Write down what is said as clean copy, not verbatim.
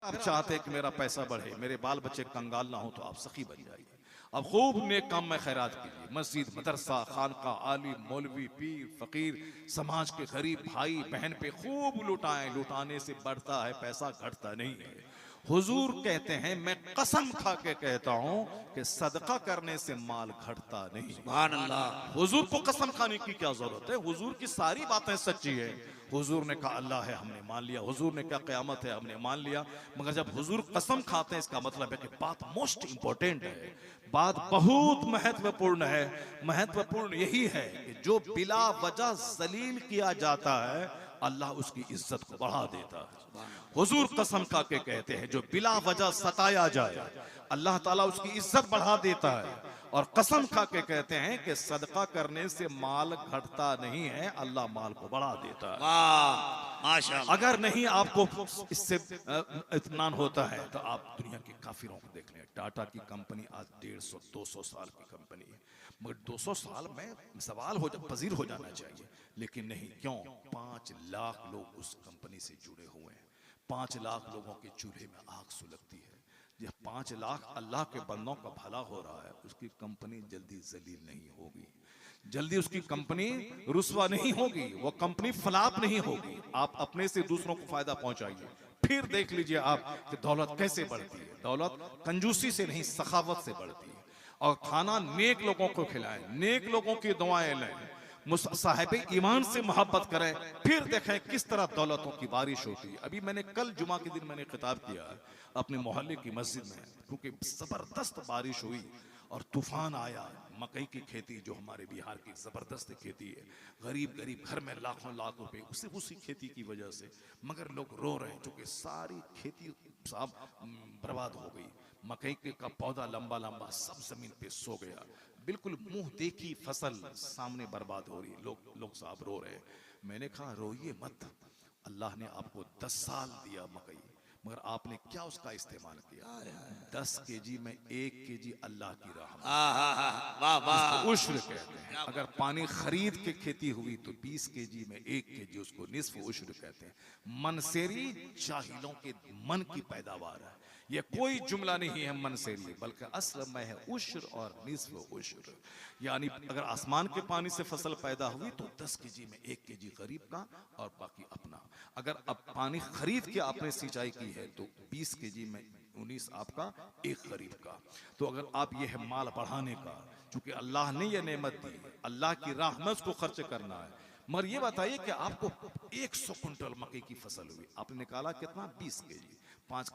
आप चाहते हैं कि मेरा पैसा बढ़े, मेरे बाल बच्चे कंगाल ना हो, तो आप सखी बन जाइए। अब खूब नेक काम में खैरात कीजिए। मस्जिद, मदरसा, खानका, आलिम, मौलवी, पीर, फकीर, समाज के गरीब भाई बहन पे खूब लुटाएं। लुटाने से बढ़ता है पैसा, घटता नहीं है। हुजूर कहते हैं, मैं कसम खा के कहता हूं कि सदका करने से माल घटता नहीं। सुभान अल्लाह। हुजूर को कसम खाने की क्या जरूरत है? हुजूर की सारी बातें सच्ची है। हुजूर ने कहा अल्लाह है, हमने मान लिया। हुजूर ने कहा क़यामत है, हमने मान लिया। मगर जब हुजूर कसम खाते हैं, इसका मतलब है कि बात मोस्ट इंपॉर्टेंट है, बात बहुत महत्वपूर्ण है। महत्वपूर्ण यही है कि जो बिला वजह जलील किया जाता है, अल्लाह उसकी इज्जत को बढ़ा देता है। हुजूर कसम खा के कहते हैं, जो बिला वजह सताया जाए, अल्लाह ताला उसकी इज्जत बढ़ा देता है। और कसम खा के कहते हैं कि सदका करने से माल घटता नहीं है, अल्लाह माल को बढ़ा देता है। वाह माशाअल्लाह। अगर नहीं आपको इससे इत्मीनान होता है, तो आप दुनिया के काफिरों को देख लें। टाटा की कंपनी आज 150-200 साल की कंपनी है, मगर 200 साल में सवाल पजीर हो जाना चाहिए, लेकिन नहीं। क्यों? 5 लाख लोग उस कंपनी से जुड़े हुए हैं। 5 लाख लोगों के चूल्हे में आग सुलगती है। यह 5 लाख अल्लाह के बंदों का भला हो रहा है, उसकी कंपनी जल्दी जलील नहीं होगी, जल्दी उसकी कंपनी रुस्वा नहीं होगी, वो कंपनी फलाप नहीं होगी। आप अपने से दूसरों को फायदा पहुंचाइए, फिर देख लीजिए आप कि दौलत कैसे बढ़ती है। दौलत कंजूसी से नहीं, सखावत से बढ़ती है। और खाना नेक लोगों को खिलाएं, नेक लोगों की दुआएं लें, साहिब ईमान से मोहब्बत करें, फिर देखें किस तरह दौलतों की बारिश होती है। अभी मैंने कल जुमा के दिन मैंने खिताब किया अपने मोहल्ले की मस्जिद में, क्योंकि जबरदस्त बारिश हुई और तूफान आया। मकई की खेती, जो हमारे बिहार की जबरदस्त खेती है, गरीब गरीब घर में लाखों लाख रुपए उसी खेती की वजह से। मगर लोग रो रहे हैं, क्योंकि सारी खेती साहब बर्बाद हो गई। मकई का पौधा लंबा लंबा सब जमीन पे सो गया, बिल्कुल मुंह देखी फसल सामने बर्बाद हो रही है। लोग साहब रो रहे हैं। मैंने कहा रोइए मत, अल्लाह ने आपको 10 साल दिया मकई, मगर आपने क्या उसका इस्तेमाल किया? 10 केजी में 1 केजी अल्लाह की रहमत, वाह वाह। उसको उश्र कहते हैं। अगर पानी खरीद के खेती हुई तो 20 केजी में 1 केजी, उसको निस्फ उश्र कहते हैं। मनसेरी जाहिलों के मन की पैदावार है, यह कोई जुमला नहीं है मनसेरी, बल्कि असल में है उश्र और निस्फ उश्र। यानी अगर आसमान के पानी से फसल पैदा हुई तो 10 केजी में 1 केजी गरीब का और बाकी अपना। अगर अब पानी खरीद के आपने सिंचाई की है तो 20 केजी में 19 आपका, 1 गरीब का। तो अगर आप ये है माल बढ़ाने का, चूंकि अल्लाह ने ये नेमत दी, अल्लाह की राह में उसको खर्च करना है। मगर ये बताइए कि आपको 100 कुंटल मकई की फसल हुई, आपने निकाला कितना? 20 केजी। 5